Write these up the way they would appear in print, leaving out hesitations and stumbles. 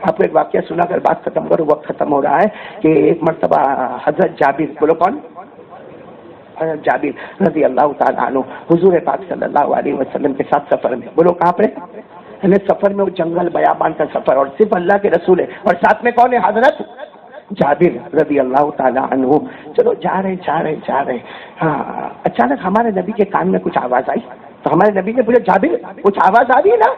آپ کو ایک واقعہ سنا کر بات ختم کرو، وقت ختم ہو رہا ہے، کہ ایک مرتبہ حضرت جابر، بولو کون؟ حضرت جابر رضی اللہ تعالیٰ عنہ حضور پاک صلی اللہ علیہ وسلم کے ساتھ سفر میں، بولو کہاں پہ؟ سفر میں، وہ جنگل بیابان کا سفر، اور صرف اللہ کے رسول ہے، اور ساتھ میں کون ہے؟ حضرت جابر رضی اللہ تعالیٰ عنہ۔ چلو جا رہے، ہاں اچانک ہمارے نبی کے کان میں کچھ آواز آئی، تو ہمارے نبی نے پوچھا جابر کچھ آواز آ رہی ہے نا؟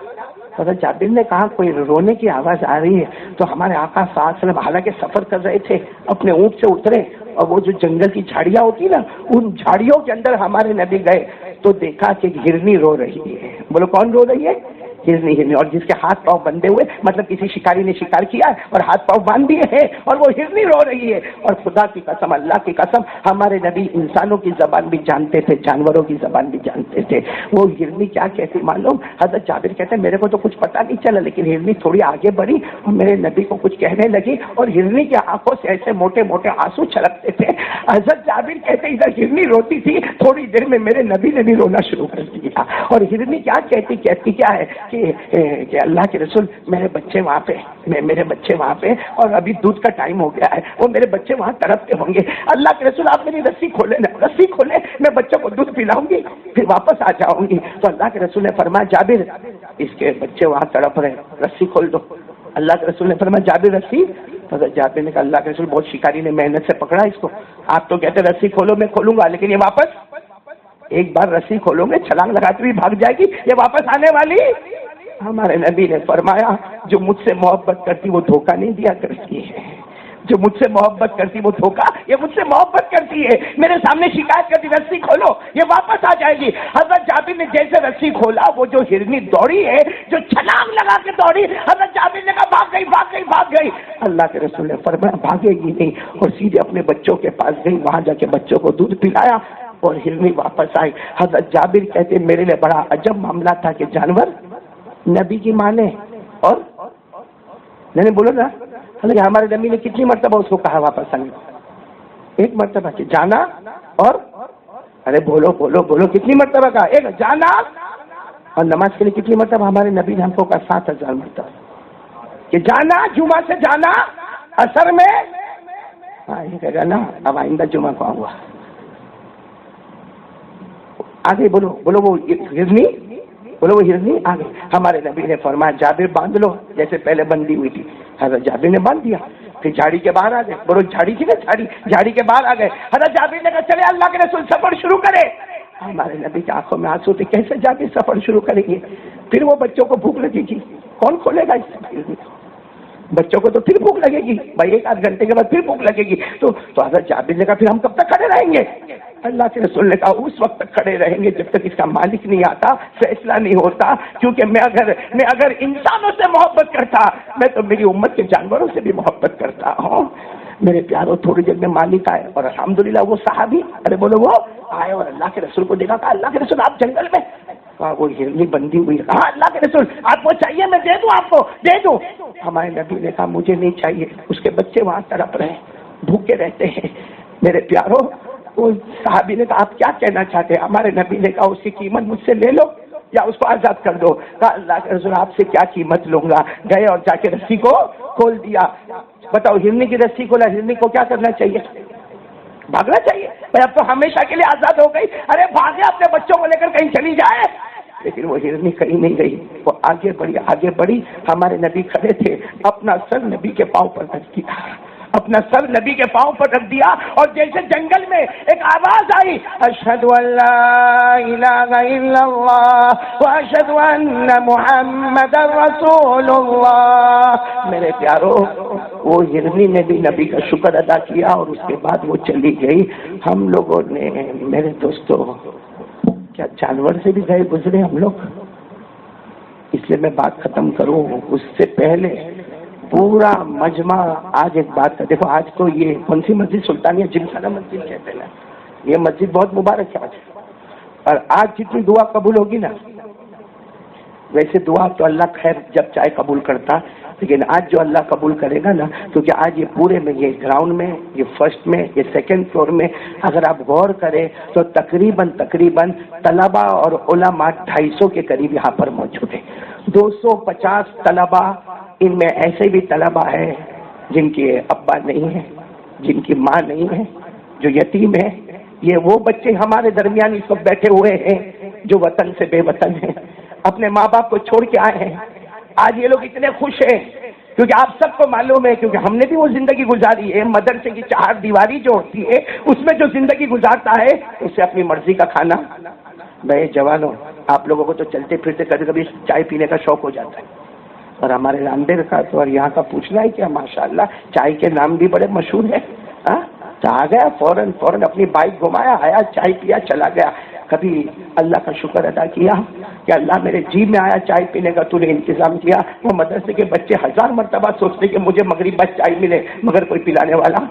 حضرت جابر نے کہا کوئی رونے کی آواز آ رہی ہے، تو ہمارے آقا صلی اللہ علیہ وسلم حالانکہ سفر کر رہے تھے، اپنے اونٹ سے اترے، اور وہ جو جنگل کی جھاڑیاں ہوتی نا، ان جھاڑیوں کے اندر ہمارے نبی گئے تو دیکھا کہ ہرنی رو رہی ہے۔ بولو کون رو رہی ہے؟ ہرنی، اور جس کے ہاتھ پاؤں بندھے ہوئے، مطلب کسی شکاری نے شکار کیا ہے اور ہاتھ پاؤں باندھ دیے ہیں، اور وہ ہرنی رو رہی ہے۔ اور خدا کی قسم، اللہ کی قسم، ہمارے نبی انسانوں کی زبان بھی جانتے تھے، جانوروں کی زبان بھی جانتے تھے۔ وہ ہرنی کیا کہتی معلوم؟ حضرت جابر کہتے ہیں میرے کو تو کچھ پتا نہیں چلا، لیکن ہرنی تھوڑی آگے بڑھی اور میرے نبی کو کچھ کہنے لگی، اور ہرنی کی آنکھوں سے ایسے موٹے موٹے آنسو چھلکتے تھے۔ حضرت جابر کہتے ہیں ادھر ہرنی روتی تھی، تھوڑی دیر میں میرے نبی نے بھی رونا شروع کر دیا۔ اور ہرنی کیا کہتی کیا ہے کہ اللہ کے رسول میرے بچے وہاں پہ اور ابھی دودھ کا ٹائم ہو گیا ہے، وہ میرے بچے وہاں تڑپتے ہوں گے، اللہ کے رسول آپ میری رسی کھولے، میں بچوں کو دودھ پلاؤں گی پھر واپس آ جاؤں گی۔ تو اللہ کے رسول نے فرمایا جابر اس کے بچے وہاں تڑپ رہے، رسی کھول دو۔ اللہ کے رسول نے فرمایا جابر رسی؟ حضرت جابر نے کہا اللہ کے رسول بہت شکاری نے محنت سے پکڑا اس کو، آپ تو کہتے رسی کھولو میں کھولوں گا، لیکن یہ واپس ایک بار رسی کھولو گے چھلانگ لگاتے ہوئے بھاگ جائے گی، یہ واپس آنے والی۔ ہمارے نبی نے فرمایا جو مجھ سے محبت کرتی وہ دھوکہ نہیں دیا کرتی ہے، جو مجھ سے محبت کرتی وہ دھوکہ، یہ مجھ سے محبت کرتی ہے، میرے سامنے شکایت کرتی رسی کھولو یہ واپس آ جائے گی۔ حضرت جابر نے جیسے رسی کھولا، وہ جو ہرنی دوڑی ہے، جو چھلانگ لگا کے دوڑی، حضرت جابر نے کہا بھاگ گئی۔ اللہ کے رسول نے فرمایا بھاگے گی نہیں، اور سیدھے اپنے بچوں کے پاس گئی، وہاں جا کے بچوں کو دودھ پلایا اور ہرنی واپس آئی۔ حضرت جابر کہتے میرے لیے بڑا عجب معاملہ تھا کہ جانور نبی کی مانے، اور نہیں بولو نا، ہمارے نبی نے کتنی مرتبہ اس کو کہا واپس آنے؟ ایک مرتبہ کہ جانا، اور ارے بولو کتنی مرتبہ کہا؟ ایک جانا، اور نماز کے لیے کتنی مرتبہ ہمارے نبی نے ہم کو کہا؟ 7000 مرتبہ کہ جانا، جمعہ سے جانا، اثر میں یہ کہے گا نا اب آئندہ جمعہ کو آؤں گا۔ آگے بولو وہ ہرنی، بولو وہ ہرنی آگے۔ ہمارے نبی نے فرمایا جابر باندھ لو، جیسے پہلے بندھی ہوئی تھی۔ حضرت جابر نے باندھ دیا، پھر جھاڑی کے باہر آ گئے، بولو جھاڑی تھی نا، جھاڑی کے باہر آ گئے۔ حضرت جابر نے کہا چلے اللہ کے رسول سفر شروع کرے۔ ہمارے نبی کی آنکھوں میں آنسو تھے، کیسے جابر سفر شروع کریں گے؟ پھر وہ بچوں کو بھوک لگے گی، کون کھولے گا اس سے؟ بچوں کو تو پھر بھوک لگے گی بھائی، 1-8 گھنٹے کے بعد پھر بھوک لگے گی۔ تو حضرت جابر نے کہا پھر ہم کب تک کھڑے رہیں گے؟ اللہ کے رسول نے کہا اس وقت تک کھڑے رہیں گے جب تک اس کا مالک نہیں آتا، فیصلہ نہیں ہوتا، کیونکہ میں اگر انسانوں سے محبت کرتا، میں تو میری امت کے جانوروں سے بھی محبت کرتا ہوں۔ میرے پیاروں تھوڑی دیر میں مالک آئے، اور الحمدللہ وہ صحابی، ارے بولو وہ آئے اور اللہ کے رسول کو دیکھا، کہا اللہ کے رسول آپ جنگل میں؟ کہا وہ ہرنی بندھی ہوئی۔ کہا اللہ کے رسول آپ کو چاہیے میں دے دوں، آپ کو دے دوں؟ ہمارے نبی نے کہا مجھے نہیں چاہیے، اس کے بچے وہاں تڑپ رہے ہیں، بھوکے رہتے ہیں۔ میرے پیاروں وہ صحابی نے کہا آپ کیا کہنا چاہتے ہیں؟ ہمارے نبی نے کہا اس کی قیمت مجھ سے لے لو یا اس کو آزاد کر دو۔ کہا اللہ کے رسول آپ سے کیا قیمت لوں گا؟ گئے اور جا کے رسی کو کھول دیا۔ بتاؤ ہرنی کی رسی کھولا، ہرنی کو کیا کرنا چاہیے؟ بھاگنا چاہیے بھائی، اب تو ہمیشہ کے لیے آزاد ہو گئی، ارے بھاگے اپنے بچوں کو لے کر کہیں چلی جائے۔ لیکن وہ ہرنی کہیں نہیں گئی، وہ آگے بڑھی۔ ہمارے نبی کھڑے تھے، اپنا سر نبی کے پاؤں پر رکھ دیا، اپنا سر نبی کے پاؤں پر رکھ دیا، اور جیسے جنگل میں ایک آواز آئی، اشہد ان لا الہ الا اللہ واشہد ان محمد رسول اللہ۔ میرے پیارو وہ ہرنی نے بھی نبی کا شکر ادا کیا، اور اس کے بعد وہ چلی گئی۔ ہم لوگوں نے، میرے دوستو، کیا جانور سے بھی گئے گزرے ہم لوگ؟ اس لیے میں بات ختم کروں اس سے پہلے پورا مجمع آج ایک بات کا، دیکھو آج تو یہ کون سی مسجد؟ سلطانیہ جمخانہ مسجد کہتے ہیں، یہ مسجد بہت مبارک ہے آج، اور آج جتنی دعا قبول ہوگی نا، ویسے دعا تو اللہ خیر جب چاہے قبول کرتا، لیکن آج جو اللہ قبول کرے گا نا، کیونکہ آج یہ پورے میں، یہ گراؤنڈ میں، یہ فرسٹ میں، یہ سیکنڈ فلور میں، اگر آپ غور کریں تو تقریباً طلباء اور علماء 250 کے قریب یہاں پر موجود ہیں۔ 250 طلباء ان میں ایسے بھی طلبہ ہیں جن کے ابا نہیں ہے، جن کی ماں نہیں ہے، جو یتیم ہے. یہ وہ بچے ہمارے درمیان اس وقت بیٹھے ہوئے ہیں جو وطن سے بے وطن ہیں، اپنے ماں باپ کو چھوڑ کے آئے ہیں. آج یہ لوگ اتنے خوش ہیں کیونکہ آپ سب کو معلوم ہے، کیونکہ ہم نے بھی وہ زندگی گزاری ہے. مدرسے کی چہار دیواری جو ہوتی ہے اس میں جو زندگی گزارتا ہے اسے اپنی مرضی کا کھانا. بھائی جوانوں، آپ لوگوں کو تو چلتے پھرتے کبھی کبھی چائے پینے کا شوق ہو جاتا ہے، اور ہمارے راندیر کا تو اور یہاں کا پوچھنا ہے کہ ماشاءاللہ چائے کے نام بھی بڑے مشہور ہیں. تو آ گیا فوراً اپنی بائک گھمایا، آیا چائے پیا چلا گیا. کبھی اللہ کا شکر ادا کیا کہ اللہ میرے جی میں آیا چائے پینے کا، تو نے انتظام کیا. وہ مدرسے کے بچے 1000 مرتبہ سوچتے کہ مجھے مغرب بس چائے ملے، مگر کوئی پلانے والا.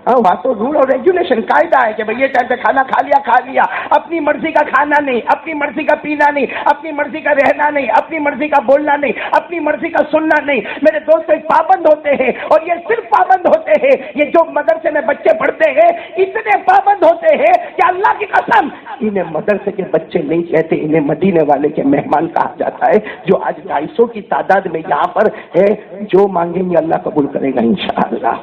وہاں تو رول اور ریگولیشن قاعدہ ہے کہ بھئی یہ ٹائم پہ کھانا کھا لیا. اپنی مرضی کا کھانا نہیں، اپنی مرضی کا پینا نہیں، اپنی مرضی کا رہنا نہیں، اپنی مرضی کا بولنا نہیں، اپنی مرضی کا سننا نہیں. میرے دوست پابند ہوتے ہیں، اور یہ صرف پابند ہوتے ہیں، یہ جو مدرسے میں بچے پڑھتے ہیں اتنے پابند ہوتے ہیں کہ اللہ کی قسم انہیں مدرسے کے بچے نہیں کہتے، انہیں مدینے والے کے مہمان کہا جاتا ہے، جو آج 250 کی تعداد میں یہاں پر ہے. جو مانگیں گے اللہ قبول کرے گا انشاءاللہ.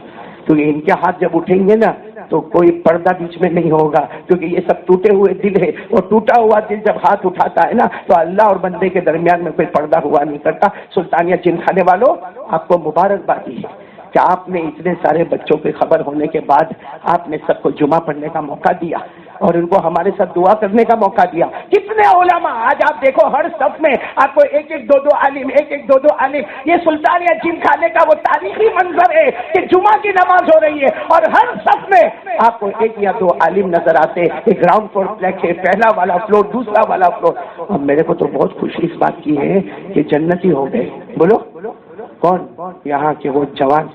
کیونکہ ان کے ہاتھ جب اٹھیں گے نا تو کوئی پردہ بیچ میں نہیں ہوگا، کیونکہ یہ سب ٹوٹے ہوئے دل ہے، اور ٹوٹا ہوا دل جب ہاتھ اٹھاتا ہے نا تو اللہ اور بندے کے درمیان میں کوئی پردہ ہوا نہیں کرتا. سلطانیہ جن کھانے والوں، آپ کو مبارکبادی ہے کہ آپ نے اتنے سارے بچوں کی خبر ہونے کے بعد آپ نے سب کو جمعہ پڑھنے کا موقع دیا اور ان کو ہمارے ساتھ دعا کرنے کا موقع دیا. کتنے علماء آج آپ دیکھو ہر صف میں آپ کو ایک دو عالم، ایک دو عالم. یہ سلطانیہ جم کھانے کا وہ تاریخی منظر ہے کہ جمعہ کی نماز ہو رہی ہے اور ہر صف میں آپ کو 1 یا 2 عالم نظر آتے ہیں. گراؤنڈ فلور فلیٹ ہے، پہلا والا فلور، دوسرا والا فلور. اور میرے کو تو بہت خوشی اس بات کی ہے کہ جنتی ہو گئے. بولو کون؟ یہاں کے وہ جوان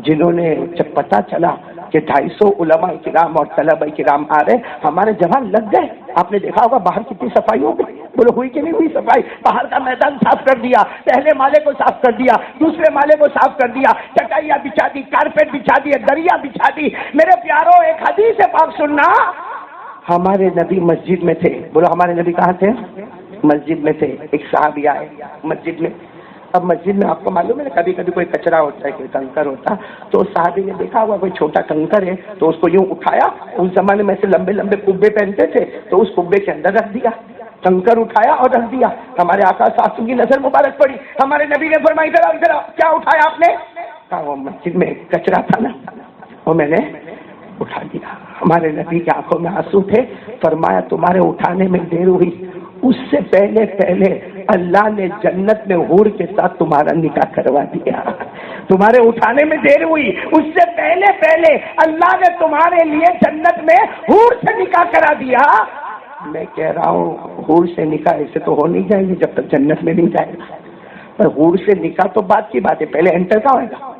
جنہوں نے جب پتا چلا کہ 250 علماء کرام اور طلبہ کرام آ رہے، ہمارے جوان لگ گئے. آپ نے دیکھا ہوگا باہر کتنی صفائی ہو گئی. بولو ہوئی کہ نہیں ہوئی صفائی؟ باہر کا میدان صاف کر دیا، پہلے مالے کو صاف کر دیا، دوسرے مالے کو صاف کر دیا، چٹائیاں بچھا دی، کارپیٹ بچھا دی، دریا بچھا دی. میرے پیاروں، ایک حدیث پاک سننا. ہمارے نبی مسجد میں تھے. بولو ہمارے نبی کہاں تھے؟ مسجد میں تھے. ایک صحابی آئے مسجد میں. اب مسجد میں آپ کو معلوم ہے نا کبھی کبھی کوئی کچرا ہوتا ہے، کوئی کنکر ہوتا. تو صحابی نے دیکھا ہوا کوئی چھوٹا کنکر ہے تو اس کو یوں اٹھایا. اس زمانے میں سے لمبے لمبے قبے پہنتے تھے تو اس قبے کے اندر رکھ دیا. کنکر اٹھایا اور رکھ دیا. ہمارے آقا صاحب کی نظر مبارک پڑی. ہمارے نبی نے فرمایا ذرا کیا اٹھایا آپ نے؟ کہا وہ مسجد میں کچرا تھا نا، وہ میں نے اٹھا دیا. ہمارے نبی کی آنکھوں میں آنسو تھے. فرمایا تمہارے اٹھانے میں دیر ہوئی، اس سے پہلے اللہ نے جنت میں حور کے ساتھ تمہارا نکاح کروا دیا. تمہارے اٹھانے میں دیر ہوئی، اس سے پہلے اللہ نے تمہارے لیے جنت میں حور سے نکاح کرا دیا. میں کہہ رہا ہوں حور سے نکاح ایسے تو ہو نہیں جائے گی جب تک جنت میں نہیں جائے گا. پر حور سے نکاح تو بات کی بات ہے، پہلے انٹر کا ہوگا.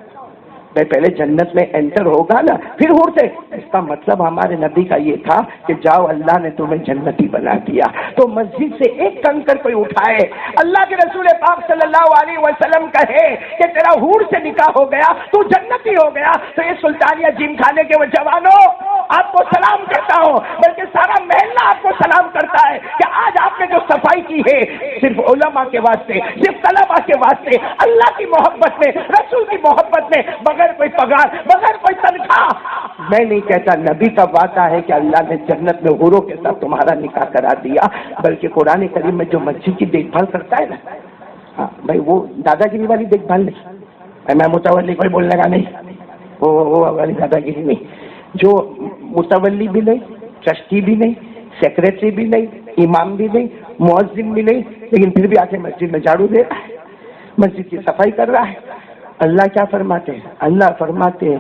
پہلے جنت میں انٹر ہوگا نا پھر حور سے. اس کا مطلب ہمارے نبی کا یہ تھا کہ جاؤ اللہ نے تمہیں جنتی بنا دیا. تو مسجد سے ایک کنکر کوئی اٹھائے، اللہ کے رسول پاک صلی اللہ علیہ وسلم کہے کہ تیرا حور سے نکاح ہو گیا، تو جنتی ہو گیا. تو یہ سلطانیہ جم کھانے کے وہ جوانوں آپ کو سلام کرتا ہوں، بلکہ سارا محلہ آپ کو سلام کرتا ہے کہ آج آپ نے جو صفائی کی ہے صرف علماء کے واسطے، صرف طلباء کے واسطے، اللہ کی محبت میں، رسول کی محبت میں، بغیر کوئی پگار، بغیر کوئی تنخواہ. میں نہیں کہتا، نبی کا وعدہ ہے کہ اللہ نے جنت میں حوروں کے ساتھ تمہارا نکاح کرا دیا. بلکہ قرآن کریم میں جو مسجد کی دیکھ بھال کرتا ہے نا، ہاں بھائی وہ دادا گیری والی دیکھ بھال نہیں، میں متولی کوئی بولنے کا نہیں، وہ والی دادا گیری نہیں. جو متولی بھی نہیں، ٹرسٹی بھی نہیں، سیکریٹری بھی نہیں، امام بھی نہیں، مؤذن بھی نہیں، لیکن پھر بھی آ کے مسجد میں جھاڑو دے رہا ہے، مسجد کی صفائی کر رہا ہے. اللہ کیا فرماتے ہیں؟ اللہ فرماتے ہیں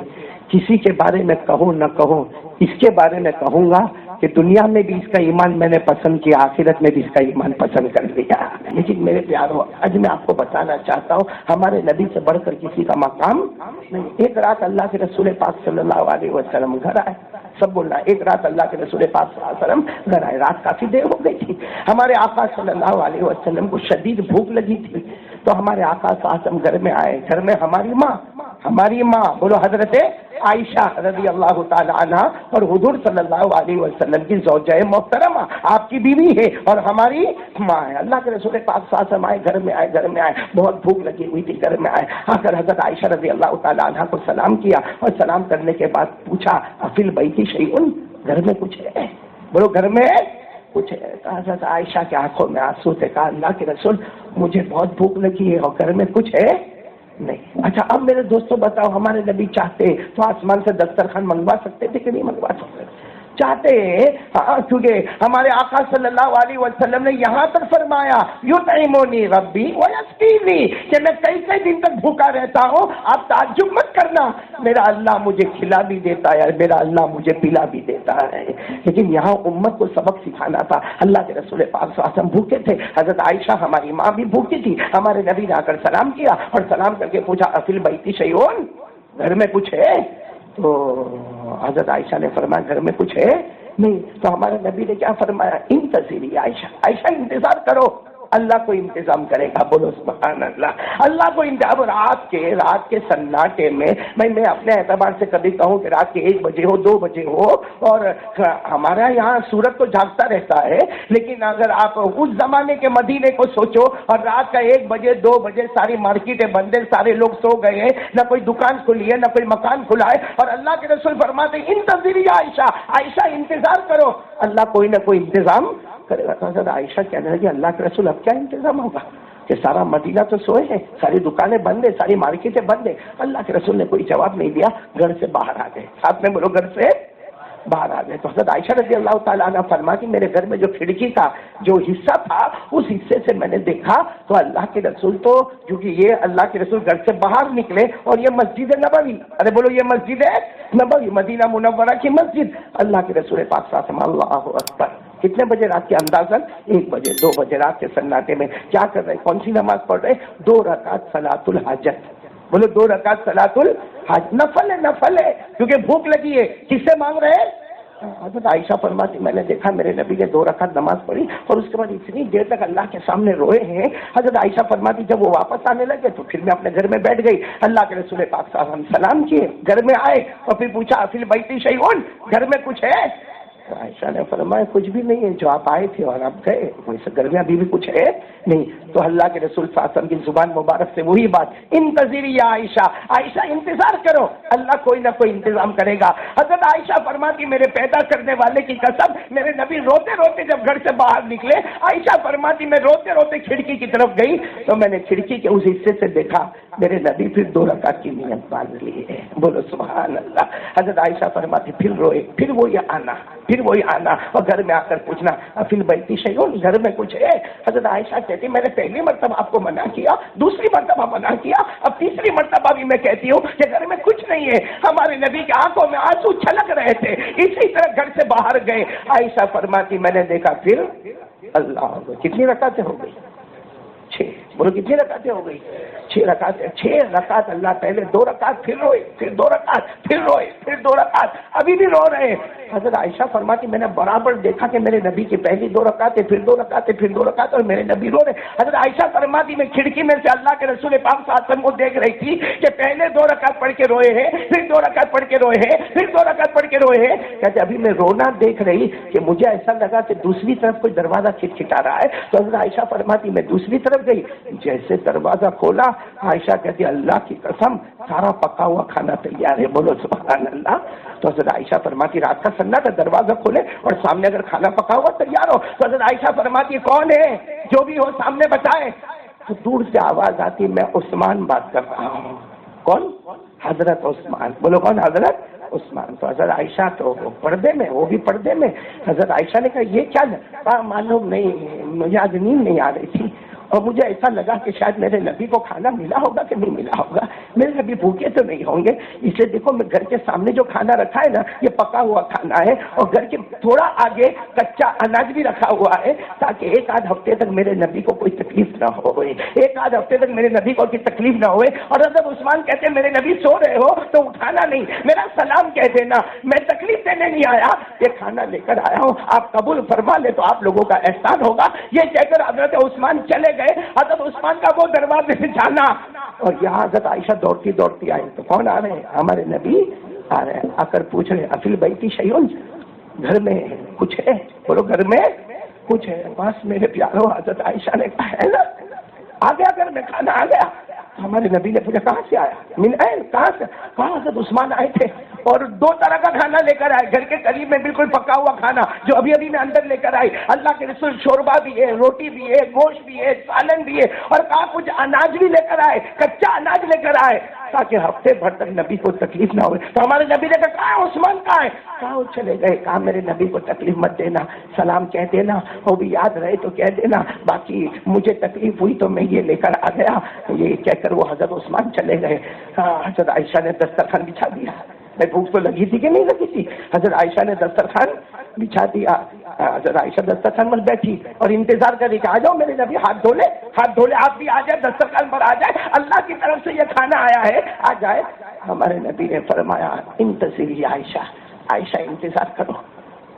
کسی کے بارے میں کہوں نہ کہوں، اس کے بارے میں کہوں گا کہ دنیا میں بھی اس کا ایمان میں نے پسند کیا، آخرت میں بھی اس کا ایمان پسند کر لیا. لیکن میرے پیاروں، آج میں آپ کو بتانا چاہتا ہوں ہمارے نبی سے بڑھ کر کسی کا مقام نہیں. ایک رات اللہ کے رسول پاک صلی اللہ علیہ وسلم گھر آئے. سب بول رہا ہے ایک رات اللہ کے رسول پاک صلی اللہ علیہ وسلم گھر آئے. رات کافی دیر ہو گئی تھی. ہمارے آقا صلی اللہ علیہ وسلم کو شدید بھوک لگی تھی. تو ہمارے آقا صلی اللہ علیہ وسلم گھر میں آئے. گھر میں ہماری ماں بولو حضرت عائشہ رضی اللہ تعالی عنہ اور حضور صلی اللہ علیہ وسلم کی زوجہ محترمہ، آپ کی بیوی ہے اور ہماری ماں ہے۔ اللہ کے رسول پاک صلی اللہ علیہ وسلم گھر میں آئے، بہت بھوک لگی ہوئی تھی، گھر میں آئے، آ کر حضرت عائشہ رضی اللہ تعالی عنہ کو سلام کیا اور سلام کرنے کے بعد پوچھا فی البیت شیء، گھر میں کچھ ہے؟ بولو گھر میں کچھ ہے؟ حضرت عائشہ کے آنکھوں میں آنسو تھے، کہا اللہ کے رسول مجھے بہت بھوک لگی ہے اور گھر میں کچھ ہے نہیں۔ اچھا اب میرے دوستوں بتاؤ، ہمارے نبی چاہتے تو آسمان سے دسترخوان منگوا سکتے تھے کہ نہیں منگوا سکتے؟ چاہتے ہاں، کیونکہ ہمارے آقا صلی اللہ علیہ وسلم نے یہاں تک فرمایا یطعمنی ربی ویسقینی، کہ میں کئی کئی دن تک بھوکا رہتا ہوں، آپ تعجب مت کرنا، میرا اللہ مجھے کھلا بھی دیتا ہے، میرا اللہ مجھے پلا بھی دیتا ہے۔ لیکن یہاں امت کو سبق سکھانا تھا۔ اللہ کے رسول پاک صلی اللہ علیہ وسلم بھوکے تھے، حضرت عائشہ ہماری ماں بھی بھوکی تھی، ہمارے نبی نے آ کر سلام کیا اور سلام کر کے پوچھا فی البیت شیء، گھر میں کچھ ہے؟ تو حضرت عائشہ نے فرمایا گھر میں کچھ ہے نہیں۔ تو ہمارے نبی نے کیا فرمایا؟ انتظری عائشہ، عائشہ انتظار کرو، اللہ کو انتظام کرے گا۔ بولو سبحان اللہ، اللہ کو انتظام۔ رات کے سناٹے میں میں اپنے اعتبار سے کبھی کہوں کہ رات کے 1 بجے ہو 2 بجے ہو، اور ہمارا یہاں سورج تو جاگتا رہتا ہے، لیکن اگر آپ اس زمانے کے مدینے کو سوچو اور رات کا 1 بجے 2 بجے ساری مارکیٹیں بند ہیں، سارے لوگ سو گئے ہیں، نہ کوئی دکان کھلی ہے نہ کوئی مکان کھلا ہے، اور اللہ کے رسول فرماتے انتظری عائشہ، عائشہ انتظار کرو، اللہ کوئی نہ کوئی انتظام کرے گا۔ تو حضرت عائشہ کہنے لگی اللہ کے رسول اب کیا انتظام ہوگا کہ سارا مدینہ تو سوئے ہیں، ساری دکانیں بند ہیں، ساری مارکیٹیں بند ہیں۔ اللہ کے رسول نے کوئی جواب نہیں دیا، گھر سے باہر آ گئے، ساتھ میں بولو گھر سے باہر آ گئے۔ تو حضرت عائشہ رضی اللہ تعالیٰ عنہ فرماتی میرے گھر میں جو کھڑکی کا جو حصہ تھا اس حصے سے میں نے دیکھا تو اللہ کے رسول تو، کیونکہ یہ اللہ کے رسول گھر سے باہر نکلے اور یہ مسجد نبوی، ارے بولو یہ مسجد ہے نبوی، مدینہ منورہ کی مسجد، اللہ کے رسول پاک صلی اللہ علیہ وسلم اللہ اکبر کتنے بجے رات کے اندازاً 1 بجے 2 بجے رات کے سناٹے میں کیا کر رہے، کون سی نماز پڑھ رہے؟ 2 رکعت صلاۃ الحاجت۔ بولو 2 رکعت صلاۃ الحاجت، نفل ہے کیونکہ بھوک لگی ہے۔ کس سے مانگ رہے ہیں؟ حضرت عائشہ فرماتی میں نے دیکھا میرے نبی نے 2 رکعت نماز پڑھی اور اس کے بعد اتنی دیر تک اللہ کے سامنے روئے ہیں۔ حضرت عائشہ فرماتی جب وہ واپس آنے لگے تو پھر میں اپنے گھر میں بیٹھ گئی، اللہ کے رسول پاک صلی اللہ علیہ وسلم سلام کیے، گھر میں آئے اور پھر پوچھا فی البیت شیء، گھر میں کچھ ہے؟ عائشہ نے فرمایا کچھ بھی نہیں ہے، جو آپ آئے تھے اور آپ گئے ویسے گھر میں ابھی بھی کچھ ہے نہیں۔ تو اللہ کے رسول صلی اللہ علیہ وسلم کی زبان مبارک سے وہی بات انتظری یا عائشہ، عائشہ انتظار کرو، اللہ کوئی نہ کوئی انتظام کرے گا۔ حضرت عائشہ فرماتی میرے پیدا کرنے والے کی قسم میرے نبی روتے روتے جب گھر سے باہر نکلے، عائشہ فرماتی میں روتے روتے کھڑکی کی طرف گئی تو میں نے کھڑکی کے اس حصے سے دیکھا میرے نبی پھر 2 رکعت کی نیت باندھ لی ہے۔ بولو سبحان اللہ۔ حضرت عائشہ فرماتی پھر روئے، پھر وہی آنا اور گھر میں آ کر پوچھنا فی البیت شیء، گھر میں کچھ ہے؟ حضرت عائشہ کہتی میں نے پہلی مرتبہ آپ کو منع کیا، دوسری مرتبہ منع کیا، اب تیسری مرتبہ بھی میں کہتی ہوں کہ گھر میں کچھ نہیں ہے۔ ہمارے نبی کی آنکھوں میں آنسو چھلک رہے تھے، اسی طرح گھر سے باہر گئے۔ عائشہ فرماتی میں نے دیکھا پھر اللہ، کتنی رکعتیں ہو گئی؟ 6۔ بولو کتنی رکعتیں ہو گئی؟ 6 رکعتیں۔ 6 رکعت اللہ، پہلے 2 رکعت پھر روئے، پھر 2 رکعت پھر روئے، پھر 2 رکعت، ابھی بھی رو رہے ہیں۔ حضرت عائشہ فرماتی میں نے برابر دیکھا کہ میرے نبی کی پہلی 2 رکعتیں، پھر 2 رکعتیں، پھر 2 رکعت، اور میرے نبی رو رہے۔ حضرت عائشہ فرماتی میں کھڑکی میں سے اللہ کے رسول پاک صلی اللہ علیہ وسلم کو دیکھ رہی تھی کہ پہلے 2 رکعت پڑھ کے روئے ہیں، پھر 2 رکعت پڑھ کے روئے ہیں، پھر 2 رکعت پڑھ کے روئے ہیں۔ کہتے ابھی میں رونا دیکھ رہی کہ مجھے ایسا لگا کہ دوسری طرف کوئی دروازہ کھٹکھٹا رہا ہے، تو حضرت عائشہ فرماتی میں دوسری طرف گئی، جیسے دروازہ کھولا عائشہ کہتی اللہ کی قسم سارا پکا ہوا کھانا تیار ہے۔ بولو سبحان اللہ۔ تو حضرت عائشہ فرماتی رات کا سناٹا، دروازہ کھولے اور سامنے اگر کھانا پکا ہوا تیار ہو تو حضرت عائشہ فرماتی کون ہے، جو بھی ہو سامنے بتائے۔ تو دور سے آواز آتی میں عثمان بات کر رہا ہوں۔ کون؟ حضرت عثمان۔ بولو کون؟ حضرت عثمان۔ تو حضرت عائشہ تو پردے میں، وہ بھی پردے میں۔ حضرت عائشہ نے کہا یہ کیا؟ معلوم نہیں، مجھے آج نیند نہیں آ رہی تھی اور مجھے ایسا لگا کہ شاید میرے نبی کو کھانا ملا ہوگا کہ نہیں ملا ہوگا، میرے نبی بھوکے تو نہیں ہوں گے، اس لیے دیکھو میں گھر کے سامنے جو کھانا رکھا ہے نا یہ پکا ہوا کھانا ہے، اور گھر کے تھوڑا آگے کچا اناج بھی رکھا ہوا ہے تاکہ 1 آدھ ہفتے تک میرے نبی کو کوئی تکلیف نہ ہوئے، 1 آدھ ہفتے تک میرے نبی کو کوئی تکلیف نہ ہوئے۔ اور حضرت عثمان کہتے ہیں میرے نبی سو رہے ہو تو اٹھانا نہیں، میرا سلام کہہ دینا، میں تکلیف دینے نہیں آیا، یہ کھانا لے کر آیا ہوں، آپ قبول فرما لے تو آپ لوگوں کا احسان ہوگا۔ یہ کہہ کر حضرت عثمان چلے گئے۔ حضرت عثمان کا وہ دروازے سے جانا اور یہاں حضرت عائشہ دوڑتی دوڑتی آئی تو کون آ رہے ہیں؟ ہمارے نبی آ رہے ہیں، آ کر پوچھ رہے افل بیتی شیون، گھر میں کچھ ہے؟ بولو گھر میں کچھ ہے؟ بس میرے پیاروں حضرت عائشہ نے کہا ہے نا، آ گیا گھر میں کھانا آ گیا۔ ہمارے نبی نے پوچھا کہاں سے آیا؟ من این، کہاں سے؟ کہاں حضرت عثمان آئے تھے اور 2 طرح کا کھانا لے کر آئے، گھر کے قریب میں بالکل پکا ہوا کھانا جو ابھی ابھی میں اندر لے کر آئی، اللہ کے رسول شوربہ بھی ہے، روٹی بھی ہے، گوشت بھی ہے، سالن بھی ہے، اور کہا کچھ اناج بھی لے کر آئے، کچا اناج لے کر آئے تاکہ ہفتے بھر تک نبی کو تکلیف نہ ہوئے۔ تو ہمارے نبی نے کہا عثمان کہاں ہے؟ کہا وہ چلے گئے۔ کہا میرے نبی کو تکلیف مت دینا، سلام کہہ دینا، وہ بھی یاد رہے تو کہہ دینا، باقی مجھے تکلیف ہوئی تو میں یہ لے کر آ گیا۔ یہ کہہ کر وہ حضرت عثمان چلے گئے۔ حضرت عائشہ نے دسترخوان بچھا دیا۔ میں بھوک تو لگی تھی کہ نہیں لگی تھی؟ حضرت عائشہ نے دسترخوان بچھا دیا۔ حضرت عائشہ دسترخوان پر بیٹھی اور انتظار کر رہی کہ آ جاؤ میرے نبی، ہاتھ دھو لے، ہاتھ دھو لے، آپ بھی آ جائے، دسترخوان پر آ جائے، اللہ کی طرف سے یہ کھانا آیا ہے، آ جائے۔ ہمارے نبی نے فرمایا انتظری عائشہ، عائشہ انتظار کرو،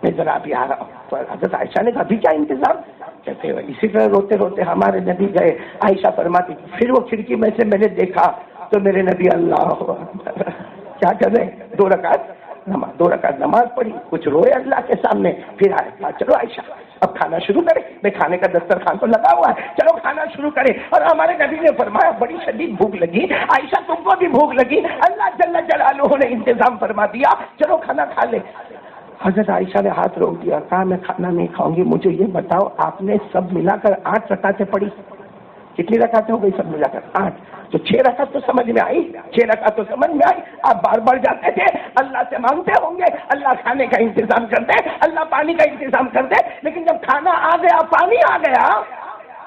میں ذرا ابھی آ رہا ہوں۔ تو حضرت عائشہ نے کہا ابھی کیا انتظار؟ کہتے ہوئے اسی طرح روتے روتے ہمارے نبی گئے۔ عائشہ فرماتی پھر وہ کھڑکی میں سے میں نے دیکھا تو میرے نبی اللہ کیا کر رہے، 2 رکعت نماز پڑھی، کچھ روئے اللہ کے سامنے، پھر آئے کہا چلو عائشہ اب کھانا شروع کریں، میں کھانے کا دسترخوان تو لگا ہوا ہے، چلو کھانا شروع کریں۔ اور ہمارے نبی نے فرمایا بڑی شدید بھوک لگی، عائشہ تم کو بھی بھوک لگی، اللہ جل جلالہ نے انتظام فرما دیا، چلو کھانا کھا لے۔ حضرت عائشہ نے ہاتھ روک دیا، کہا میں کھانا نہیں کھاؤں گی، مجھے یہ بتاؤ آپ نے سب ملا کر 8 رکعتیں پڑھی، کتنی رکعتیں ہو گئی سب ملا کر؟ 8، تو 6 رکعت تو سمجھ میں آئی، 6 رکعت تو سمجھ میں آئی۔ آپ بار بار جاتے تھے، اللہ سے مانگتے ہوں گے، اللہ کھانے کا انتظام کر دے، اللہ پانی کا انتظام کر دے، لیکن جب کھانا آ گیا، پانی آ گیا،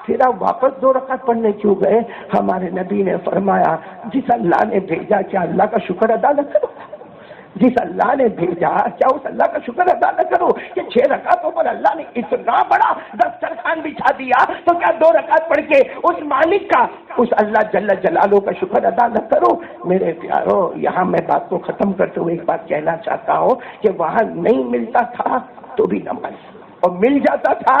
پھر آپ واپس 2 رکعت پڑھنے کیوں گئے؟ ہمارے نبی نے فرمایا جس اللہ نے بھیجا کیا اللہ کا شکر ادا نہ کرو؟ جس اللہ نے بھیجا کیا اس اللہ کا شکر ادا نہ کرو کہ 6 رکعتوں پر اللہ نے اتنا بڑا دسترخوان بچھا دیا، تو کیا 2 رکعت پڑھ کے اس مالک کا، اس اللہ جل جلالہ کا شکر ادا نہ کرو؟ میرے پیارو، یہاں میں بات کو ختم کرتے ہوئے ایک بات کہنا چاہتا ہوں کہ وہاں نہیں ملتا تھا تو بھی نماز، اور مل جاتا تھا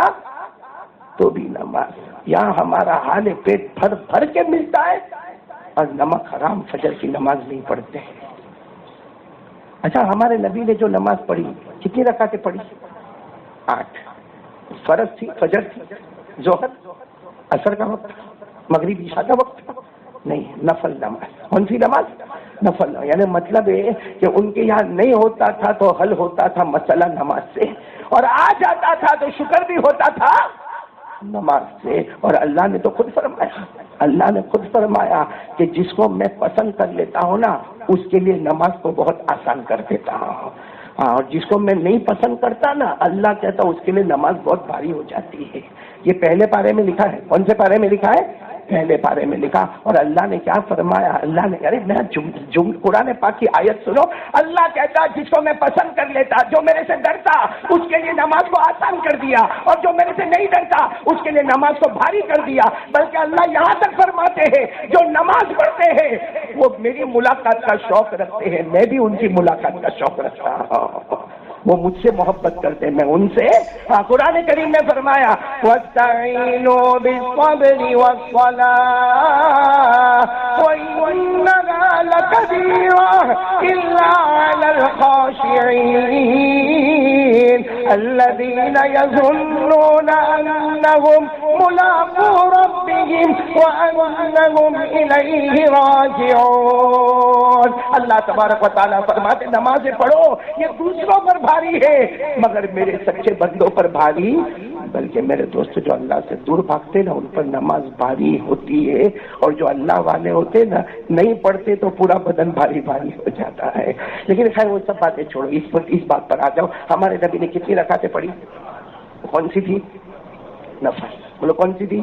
تو بھی نماز۔ یہاں ہمارا حال پیٹ بھر بھر کے ملتا ہے اور نمک حرام فجر کی نماز نہیں پڑھتے ہیں۔ اچھا، ہمارے نبی نے جو نماز پڑھی کتنی رکعتیں پڑھی؟ 8۔ فرض تھی، فجر تھی، ظہر، عصر کا وقت، مغرب عشاء کا وقت؟ نہیں، نفل نماز۔ کون سی نماز؟ نفل۔ یعنی مطلب ہے کہ ان کے یہاں نہیں ہوتا تھا تو حل ہوتا تھا مسئلہ نماز سے، اور آ جاتا تھا تو شکر بھی ہوتا تھا نماز سے۔ اور اللہ نے تو خود فرمایا، اللہ نے خود فرمایا کہ جس کو میں پسند کر لیتا ہوں نا اس کے لیے نماز کو بہت آسان کر دیتا ہوں، اور جس کو میں نہیں پسند کرتا نا اللہ کہتا اس کے لیے نماز بہت بھاری ہو جاتی ہے۔ یہ پہلے پارے میں لکھا ہے۔ کون سے پارے میں لکھا ہے؟ پہلے پارے میں لکھا۔ اور اللہ نے کیا فرمایا؟ اللہ نے، ارے میں قرآن پاک کی آیت سنو، اللہ کہتا جس کو میں پسند کر لیتا، جو میرے سے ڈرتا اس کے لیے نماز کو آسان کر دیا، اور جو میرے سے نہیں ڈرتا اس کے لیے نماز کو بھاری کر دیا۔ بلکہ اللہ یہاں تک فرماتے ہیں جو نماز پڑھتے ہیں وہ میری ملاقات کا شوق رکھتے ہیں، میں بھی ان کی ملاقات کا شوق رکھتا ہوں، وہ مجھ سے محبت کرتے ہیں، میں ان سے۔ قرآن کریم میں فرمایا وَاسْتَعِينُوا بِالصَّبْرِ وَالصَّلَاةِ وَإِنَّهَا لَكَبِيرَةٌ إِلَّا عَلَى الْخَاشِعِينَ الَّذِينَ يَظُنُّونَ أَنَّهُمْ مُلَاقُو رَبِّهِمْ وَأَنَّهُمْ إِلَيْهِ رَاجِعُونَ۔ اللہ تبارک و تعالیٰ فرماتے نمازیں پڑھو، یہ دوسروں پر بھاری ہے مگر میرے سچے بندوں پر بھاری، بلکہ میرے دوست جو اللہ سے دور بھاگتے نا ان پر نماز بھاری ہوتی ہے، اور جو اللہ والے ہوتے نا نہیں پڑھتے تو پورا بدن بھاری بھاری ہو جاتا ہے۔ لیکن خیر وہ سب باتیں چھوڑو، اس بات پر آ جاؤ، ہمارے نبی نے کتنی رکعتیں پڑھی؟ کون سی تھی؟ نفل۔ بولو کون سی تھی؟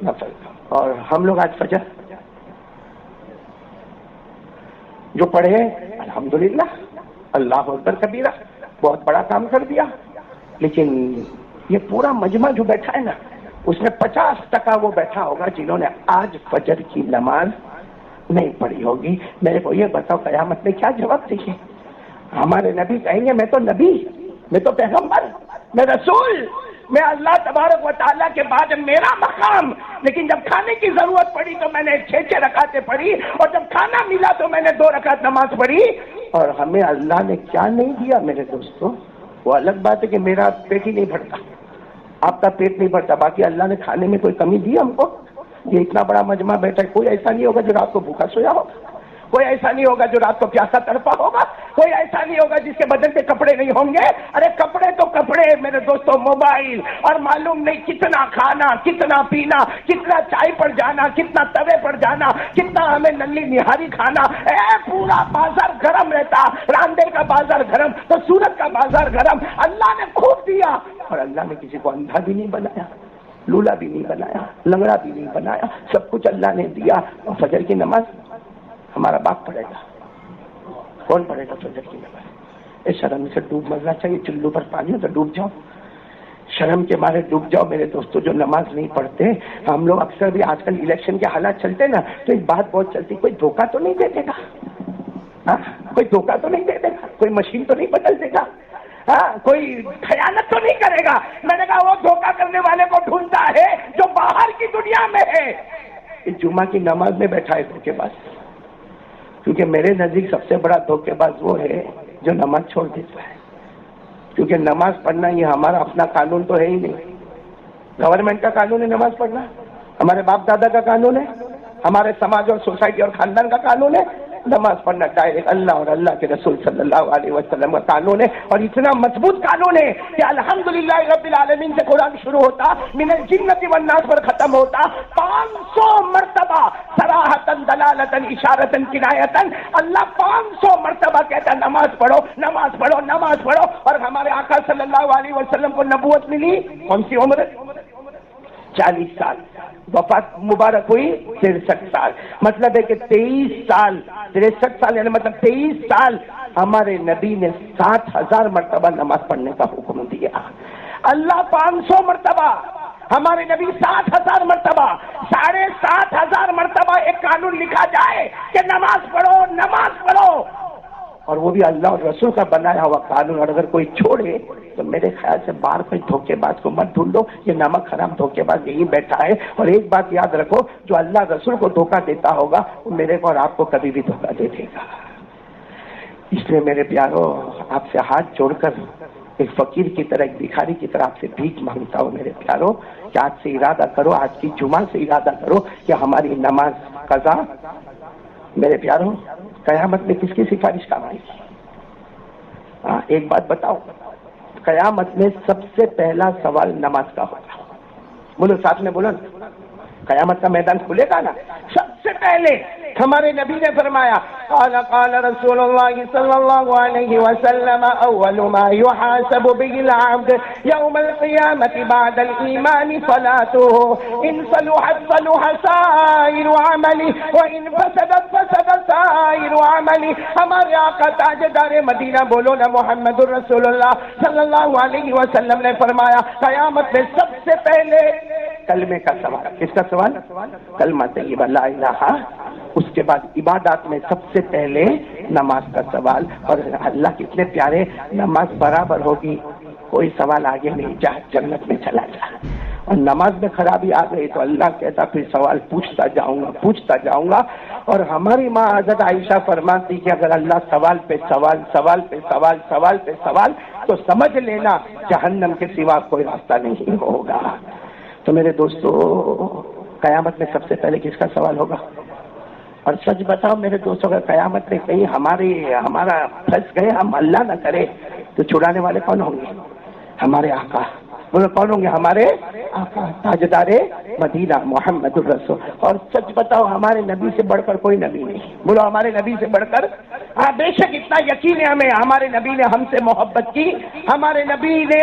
نفل۔ اور ہم لوگ آج فجر جو پڑھے الحمدللہ، اللہ اکبر کبیرہ، بہت بڑا کام کر دیا، لیکن یہ پورا مجمع جو بیٹھا ہے نا اس میں 50% وہ بیٹھا ہوگا جنہوں نے آج فجر کی نماز نہیں پڑھی ہوگی۔ میرے کو یہ بتاؤ قیامت میں کیا جواب دیجیے؟ ہمارے نبی کہیں گے میں تو نبی، میں تو پیغمبر، میں رسول، میں اللہ تبارک و تعالیٰ کے بعد میرا مقام، لیکن جب کھانے کی ضرورت پڑی تو میں نے 6 رکعتیں پڑھی، اور جب کھانا ملا تو میں نے 2 رکعت نماز پڑھی، اور ہمیں اللہ نے کیا نہیں دیا میرے دوستوں؟ وہ الگ بات ہے کہ میرا پیٹ ہی نہیں بھرتا، آپ کا پیٹ نہیں بھرتا، باقی اللہ نے کھانے میں کوئی کمی دی ہم کو؟ یہ اتنا بڑا مجمع بیٹھا ہے، کوئی ایسا نہیں ہوگا جو رات کو بھوکا سویا ہوگا، کوئی ایسا نہیں ہوگا جو رات کو پیاسا تڑپا ہوگا، کوئی ایسا نہیں ہوگا جس کے بدن پہ کپڑے نہیں ہوں گے۔ ارے کپڑے تو کپڑے میرے دوستوں، موبائل اور معلوم نہیں کتنا کھانا، کتنا پینا، کتنا چائے پر جانا، کتنا توے پر جانا، کتنا ہمیں نلی نہاری کھانا، پورا بازار گرم رہتا، راندے کا بازار گرم تو سورت کا بازار گرم۔ اللہ نے خوب دیا، اور اللہ نے کسی کو اندھا بھی نہیں بنایا، لولا بھی نہیں بنایا، لنگڑا بھی نہیں بنایا، سب کچھ اللہ نے دیا۔ اور فجر کی نماز ہمارا باپ پڑھے گا، کون پڑھے گا فجر کی نماز؟ اس شرم سے ڈوب مرنا چاہیے، چلو پر پانی ہو تو ڈوب جاؤ، شرم کے مارے ڈوب جاؤ میرے دوستوں جو نماز نہیں پڑھتے۔ ہم لوگ اکثر بھی آج کل الیکشن کے حالات چلتے نا تو ایک بات بہت چلتی، کوئی دھوکہ تو نہیں دے دے گا؟ ہاں، کوئی دھوکہ تو نہیں دے دے گا؟ کوئی مشین تو نہیں بدل دے گا؟ ہاں، کوئی خیانت تو نہیں کرے گا؟ میں نے کہا وہ دھوکہ کرنے والے کو ڈھونڈتا ہے جو باہر کی دنیا میں ہے۔ اس جمعہ کی نماز میں بیٹھا ہے دھوکے باز، کیونکہ میرے نزدیک سب سے بڑا دھوکے باز وہ ہے جو نماز چھوڑ دیتا ہے، کیونکہ نماز پڑھنا یہ ہمارا اپنا قانون تو ہے ہی نہیں، گورنمنٹ کا قانون ہے نماز پڑھنا، ہمارے باپ دادا کا قانون ہے، ہمارے سماج اور سوسائٹی اور خاندان کا قانون ہے۔ نماز پڑھنا ڈائریکٹ اللہ اور اللہ کے رسول صلی اللہ علیہ وسلم کا قانون ہے، اور اتنا مضبوط قانون ہے کہ الحمدللہ رب العالمین سے قرآن شروع ہوتا، من الجنۃ والناس پر ختم ہوتا، 500 مرتبہ صراحتاً دلالتاً اشارتاً کنایتاً اللہ 500 مرتبہ کہتا نماز پڑھو نماز پڑھو نماز پڑھو۔ اور ہمارے آقا صلی اللہ علیہ وسلم کو نبوت ملی کون سی عمر؟ 40 سال، وفات مبارک ہوئی 63 سال، مطلب ہے کہ 23 سال 63 سال یعنی مطلب 23 سال ہمارے نبی نے 7000 مرتبہ نماز پڑھنے کا حکم دیا۔ اللہ 500 مرتبہ، ہمارے نبی 7000 مرتبہ، 7500 مرتبہ ایک قانون لکھا جائے کہ نماز پڑھو نماز پڑھو، اور وہ بھی اللہ اور رسول کا بنایا ہوا قانون۔ اور اگر کوئی چھوڑے تو میرے خیال سے باہر کوئی دھوکے باز کو مت ڈھونڈو، یہ نمک حرام دھوکے باز یہی بیٹھا ہے۔ اور ایک بات یاد رکھو، جو اللہ رسول کو دھوکہ دیتا ہوگا وہ میرے کو اور آپ کو کبھی بھی دھوکہ دے دے گا۔ اس لیے میرے پیارو، آپ سے ہاتھ جوڑ کر ایک فقیر کی طرح، ایک بھکاری کی طرح آپ سے بھیک مانگتا ہوں میرے پیارو کہ آج سے ارادہ کرو، آج کی جمعہ سے ارادہ کرو کہ ہماری نماز قضا میرے پیارو قیامت میں کس کی سفارش کام آئے گی؟ ہاں، ایک بات بتاؤ، قیامت میں سب سے پہلا سوال نماز کا ہوگا، بولو ساتھ میں بولو، قیامت کا میدان کھلے گا نا، سب سے پہلے ہمارے نبی نے فرمایا قال رسول اللہ صلی اللہ علیہ وسلم اول ما يحاسب به العبد يوم القيامة بعد الإيمان صلاته ان صلحت صلح سائر عمله وان فسدت فسد سائر عمله۔ ہمارے آقا تاجدار مدینہ بولو نا محمد رسول اللہ صلی اللہ علیہ وسلم نے فرمایا قیامت میں سب سے پہلے کلمے کا سوال، کس کا سوال؟ کلمہ طیبہ لا الہ، اس کے بعد عبادات میں سب سے پہلے نماز کا سوال۔ اور اللہ کتنے پیارے، نماز برابر ہوگی کوئی سوال آگے نہیں، جا جنت میں چلا جا۔ اور نماز میں خرابی آ گئی تو اللہ کہتا پھر سوال پوچھتا جاؤں گا۔ اور ہماری ماں حضرت عائشہ فرماتی کہ اگر اللہ سوال پہ سوال سوال پہ سوال سوال پہ سوال تو سمجھ لینا جہنم کے سوا کوئی راستہ نہیں ہوگا۔ تو میرے دوستو، قیامت میں سب سے پہلے کس کا سوال ہوگا؟ اور سچ بتاؤ میرے دوستوں، اگر قیامت میں کہیں ہمارا پھنس گئے، ہم اللہ نہ کرے، تو چھڑانے والے کون ہوں گے؟ ہمارے آقا۔ بولو کون ہوں گے؟ ہمارے آقا تاجدار مدینہ محمد الرسول۔ اور سچ بتاؤ ہمارے نبی سے بڑھ کر کوئی نبی نہیں، بولو ہمارے نبی سے بڑھ کر۔ ہاں بے شک اتنا یقین ہے ہمیں، ہمارے نبی نے ہم سے محبت کی، ہمارے نبی نے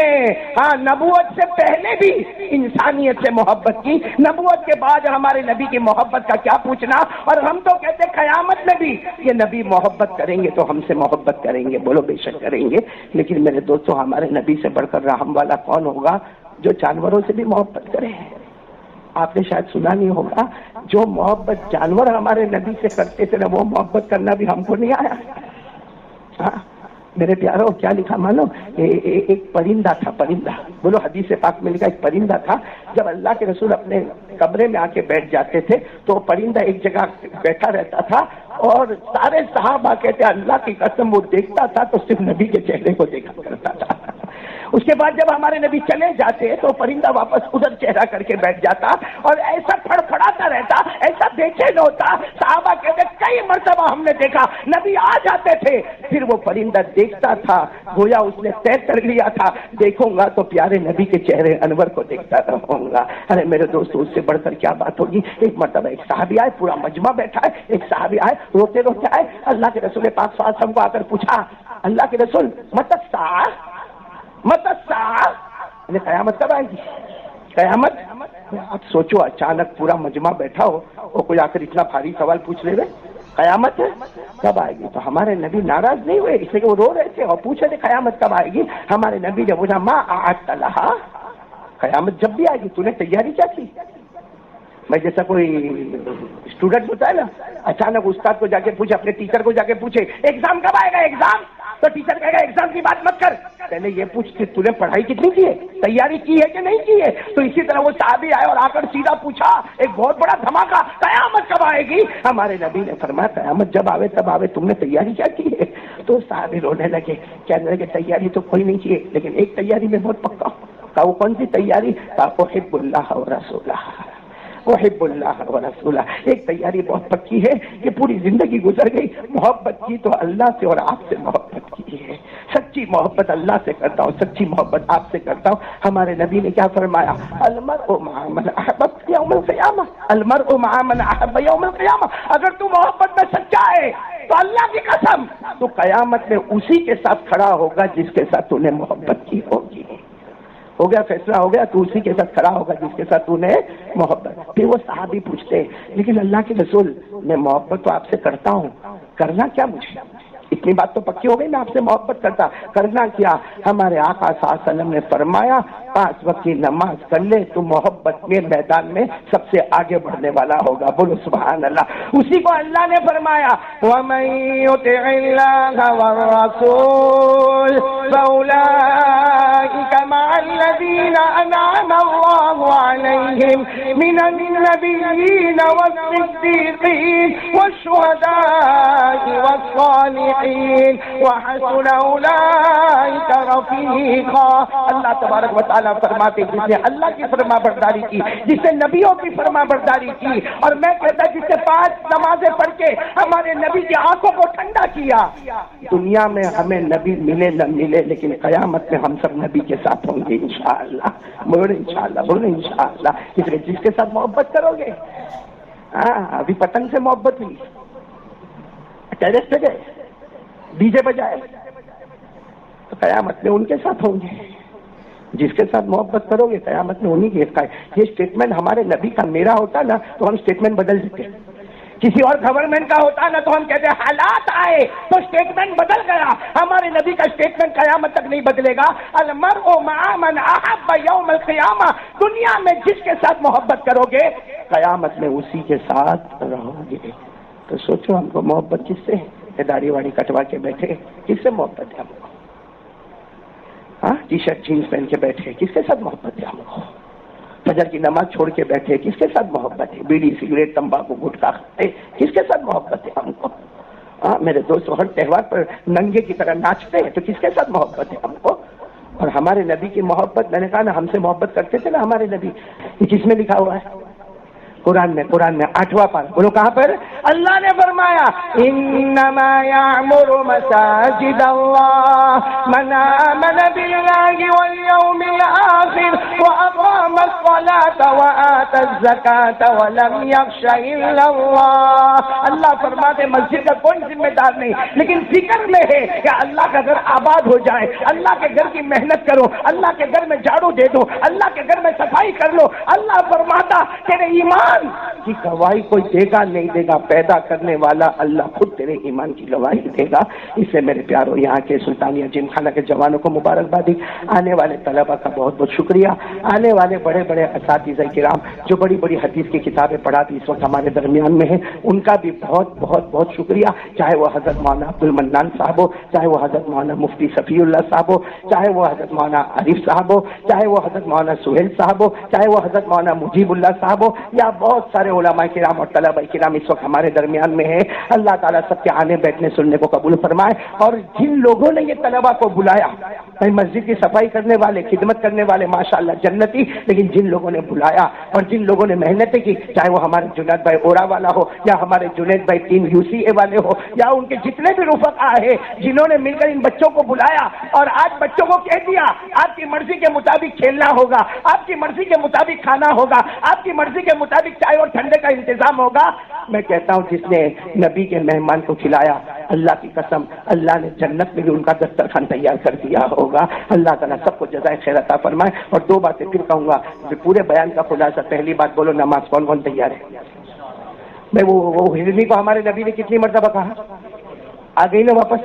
نبوت سے پہلے بھی انسانیت سے محبت کی، نبوت کے بعد ہمارے نبی کی محبت کا کیا پوچھنا۔ اور ہم تو کہتے قیامت میں بھی یہ نبی محبت کریں گے تو ہم سے محبت کریں گے، بولو بے شک کریں گے۔ لیکن میرے دوستوں، ہمارے نبی سے بڑھ کر رحم والا کون ہوگا؟ جو جانوروں سے بھی محبت کرے۔ آپ نے شاید سنا نہیں ہوگا، جو محبت جانور ہمارے نبی سے کرتے تھے نا، وہ محبت کرنا بھی ہم کو نہیں آیا۔ میرے پیاروں کیا لکھا معلوم؟ ایک پرندہ تھا، پرندہ، بولو حدیث پاک میں لکھا ایک پرندہ تھا، جب اللہ کے رسول اپنے کمرے میں آ کے بیٹھ جاتے تھے تو پرندہ ایک جگہ بیٹھا رہتا تھا اور سارے صحابہ کہتے اللہ کی قسم وہ دیکھتا تھا تو صرف نبی کے چہرے کو دیکھا کرتا تھا۔ اس کے بعد جب ہمارے نبی چلے جاتے تو پرندہ واپس ادھر چہرہ کر کے بیٹھ جاتا اور ایسا پھڑپھڑاتا رہتا، ایسا بے چین ہوتا، صحابہ کہتے کئی مرتبہ ہم نے دیکھا نبی آ جاتے تھے پھر وہ پرندہ دیکھتا تھا گویا اس نے طے کر لیا تھا دیکھوں گا تو پیارے نبی کے چہرے انور کو دیکھتا رہوں گا۔ ارے میرے دوستو اس سے بڑھ کر کیا بات ہوگی؟ ایک مرتبہ ایک صحابی آئے، پورا مجمع بیٹھا ہے، ایک صحابی آئے روتے روتے آئے، اللہ کے رسول پاک صلی اللہ علیہ وسلم کو آ کر پوچھا اللہ کے رسول مت قیامت کب آئے گی؟ قیامت؟ آپ سوچو اچانک پورا مجمع بیٹھا ہو اور کوئی آ کر اتنا بھاری سوال پوچھ لے قیامت کب آئے گی؟ تو ہمارے نبی ناراض نہیں ہوئے، اس لیے کہ وہ رو رہے تھے اور پوچھ رہے تھے قیامت کب آئے گی۔ ہمارے نبی نے پوچھا ما اعدت لہا، قیامت جب بھی آئے گی تو نے تیاری کیا کی؟ میں جیسا کوئی اسٹوڈنٹ ہوتا ہے نا، اچانک استاد کو جا کے پوچھے، اپنے ٹیچر کو جا کے پوچھے ایگزام کب آئے گا ایگزام، تو ٹیچر کہے گا ایگزام کی بات مت کر، پہلے یہ پوچھ کہ تو نے پڑھائی کتنی کی ہے، تیاری کی ہے کہ نہیں کی ہے۔ تو اسی طرح وہ صحابی آئے اور آ کر سیدھا پوچھا ایک بہت بڑا دھماکہ قیامت کب آئے گی؟ ہمارے نبی نے فرمایا قیامت جب آوے تب آوے، تم نے تیاری کیا کی ہے؟ تو صحابی رونے لگے، کہنے لگے تیاری تو کوئی نہیں کی ہے لیکن ایک تیاری میں بہت پکا ہوں۔ کہا وہ کون سی تیاری؟ احب اللہ و رسولہ، احب اللہ و رسولہ، ایک تیاری بہت پکی ہے کہ پوری زندگی گزر گئی محبت کی تو اللہ سے اور آپ سے محبت کی ہے، سچی محبت اللہ سے کرتا ہوں، سچی محبت آپ سے کرتا ہوں۔ ہمارے نبی نے کیا فرمایا؟ المرء مع من احببت یوم القیامہ، المرء مع من احب یوم القیامہ، اگر تو محبت میں سچا ہے تو اللہ کی قسم تو قیامت میں اسی کے ساتھ کھڑا ہوگا جس کے ساتھ تو نے محبت کی ہوگی۔ ہو گیا فیصلہ ہو گیا، تو اسی کے ساتھ کھڑا ہوگا جس کے ساتھ تو نے محبت۔ پھر وہ صحابی پوچھتے لیکن اللہ کے رسول میں محبت تو آپ سے کرتا ہوں، کرنا کیا مجھے؟ اتنی بات تو پکی ہو گئی میں آپ سے محبت کرتا، کرنا کیا؟ ہمارے آقا صلی اللہ علیہ وسلم نے فرمایا 5 وقت کی نماز کر لے تو محبت کے میدان میں سب سے آگے بڑھنے والا ہوگا، بولو سبحان اللہ۔ اسی کو اللہ نے فرمایا وَمَن يُطِعِ اللَّهَ وَالرَّسُولَ فَأُولَٰئِكَ مَعَ الَّذِينَ أَنْعَمَ اللَّهُ عَلَيْهِمْ مِنَ النَّبِيِّينَ وَالصِّدِّيقِينَ وَالشُّهَدَاءِ وَالصَّالِحِينَ وَحَسُنَ أُولَٰئِكَ رَفِيقًا۔ اللہ تبارک و تعالیٰ فرماتے جس نے اللہ کی فرما برداری کی، جس نے نبیوں کی فرما برداری کی، اور میں کہتا جس نے 5 نمازیں پڑھ کے ہمارے نبی کی آنکھوں کو ٹھنڈا کیا، دنیا میں ہمیں نبی ملے نہ ملے لیکن قیامت میں ہم سب نبی کے ساتھ ہوں گے انشاءاللہ، بولے انشاءاللہ، بولے انشاءاللہ۔ اس لیے جس کے ساتھ محبت کرو گے، ابھی پتنگ سے محبت ہوئی، ٹیرس پہ گئے، ڈی جے بجائے، تو قیامت میں ان کے ساتھ ہوں گے۔ جس کے ساتھ محبت کرو گے قیامت میں انہی کے ساتھ۔ یہ اسٹیٹمنٹ ہمارے نبی کا میرا ہوتا نا تو ہم اسٹیٹمنٹ بدل دیتے، کسی اور گورنمنٹ کا ہوتا نا تو ہم کہتے حالات آئے تو اسٹیٹمنٹ بدل گیا۔ ہمارے نبی کا اسٹیٹمنٹ قیامت تک نہیں بدلے گا، المرء مع من احب یوم القیامہ، دنیا میں جس کے ساتھ محبت کرو گے قیامت میں اسی کے ساتھ رہو گے۔ تو سوچو ہم کو محبت کس سے ہے؟ داڑھی واڑی کٹوا کے بیٹھے کس سے محبت ہے ہم کو؟ ٹی شرٹ جینس پہن کے بیٹھے کس کے ساتھ محبت ہے ہم کو؟ فجر کی نماز چھوڑ کے بیٹھے کس کے ساتھ محبت ہے؟ بیڑی سگریٹ تمباکو گٹکا کھاتے کس کے ساتھ محبت ہے ہم کو؟ میرے دوستوں ہر تہوار پر ننگے کی طرح ناچتے ہیں تو کس کے ساتھ محبت ہے ہم کو؟ اور ہمارے نبی کی محبت، میں نے کہا نا ہم سے محبت کرتے تھے نا ہمارے نبی، یہ کس میں لکھا ہوا ہے؟ قرآن میں 8واں پارہ، بولو کہاں پر؟ اللہ نے فرمایا انما یعمر مساجد اللہ من آمن باللہ والیوم الآخر واقام الصلاة وآتى الزکاة ولم یخش الا اللہ۔ اللہ فرماتے مسجد کا کوئی ذمہ دار نہیں لیکن فکر میں ہے کہ اللہ کا گھر آباد ہو جائے، اللہ کے گھر کی محنت کرو، اللہ کے گھر میں جھاڑو دے دو، اللہ کے گھر میں صفائی کر لو۔ اللہ فرماتا تیرے ایمان ایمان کی گواہی کوئی دے گا نہیں دے گا، پیدا کرنے والا اللہ خود تیرے ایمان کی گواہی دے گا۔ اس سے میرے پیاروں یہاں کے سلطانیہ جم خانہ کے جوانوں کو مبارکبادی، آنے والے طلبہ کا بہت بہت شکریہ، آنے والے بڑے بڑے اساتذہ کرام جو بڑی بڑی حدیث کی کتابیں پڑھاتی اس وقت ہمارے درمیان میں ہیں، ان کا بھی بہت بہت بہت شکریہ، چاہے وہ حضرت مولانا عبد المنان صاحب ہو، چاہے وہ حضرت مولانا مفتی صفی اللہ صاحب ہو، چاہے وہ حضرت مولانا عارف صاحب ہو، چاہے وہ حضرت مولانا سہیل صاحب ہو، چاہے وہ حضرت مولانا مجیب اللہ صاحب ہو، یا بہت سارے علماء کرام اور طلبہ کرام اس وقت ہمارے درمیان میں ہیں۔ اللہ تعالیٰ سب کے آنے بیٹھنے سننے کو قبول فرمائے، اور جن لوگوں نے یہ طلبہ کو بلایا، مسجد کی صفائی کرنے والے، خدمت کرنے والے ماشاءاللہ جنتی، لیکن جن لوگوں نے بلایا اور جن لوگوں نے محنتیں کی، چاہے وہ ہمارے جنید بھائی اورا والا ہو یا ہمارے جنید بھائی ٹیم UCA والے ہو یا ان کے جتنے بھی رفقا ہیں جنہوں نے مل کر ان بچوں کو بلایا اور آج بچوں کو کہہ دیا آپ کی مرضی کے مطابق کھیلنا ہوگا، آپ کی مرضی کے مطابق کھانا ہوگا، آپ کی مرضی کے مطابق چائے اور ٹھنڈے کا انتظام ہوگا۔ میں کہتا ہوں جس نے نبی کے مہمان کو کھلایا، اللہ کی قسم اللہ نے جنت میں بھی ان کا دسترخوان تیار کر دیا ہوگا۔ اللہ تعالیٰ سب کو جزائے خیر عطا فرمائے۔ اور دو باتیں پھر کہوں گا، پورے بیان کا خلاصہ، پہلی بات بولو نماز کون کون تیار ہے؟ میں وہ ہرنی کو ہمارے نبی نے کتنی مرتبہ کہا؟ آ گئی نا واپس؟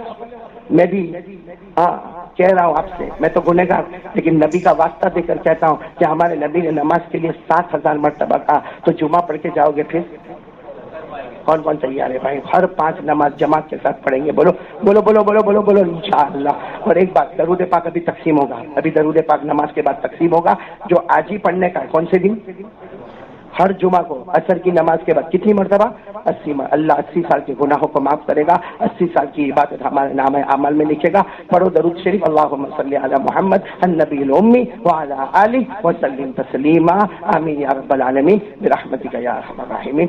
میں بھی کہہ رہا ہوں آپ سے، میں تو گنہگار لیکن نبی کا واسطہ دے کر کہتا ہوں کہ ہمارے نبی نے نماز کے لیے 7,000 مرتبہ کہا، تو جمعہ پڑھ کے جاؤ گے پھر؟ کون کون تیار ہے بھائی؟ ہر 5 نماز جماعت کے ساتھ پڑھیں گے، بولو بولو بولو بولو بولو بولو انشاءاللہ۔ اور ایک بات، درود پاک ابھی تقسیم ہوگا، ابھی درود پاک نماز کے بعد تقسیم ہوگا، جو آج ہی پڑھنے کا ہے۔ کون سے دن؟ ہر جمعہ کو عصر کی نماز کے بعد کتنی مرتبہ؟ 80۔ اللہ 80 سال کے گناہوں کو معاف کرے گا، 80 سال کی عبادت ہمارے نام اعمال میں لکھے گا۔ پڑھو درود شریف، اللہم صلی علی محمد النبی الامی وعلی آلہ وسلم تسلیما، آمین یا رب العالمین برحمتک یا ارحم الراحمین۔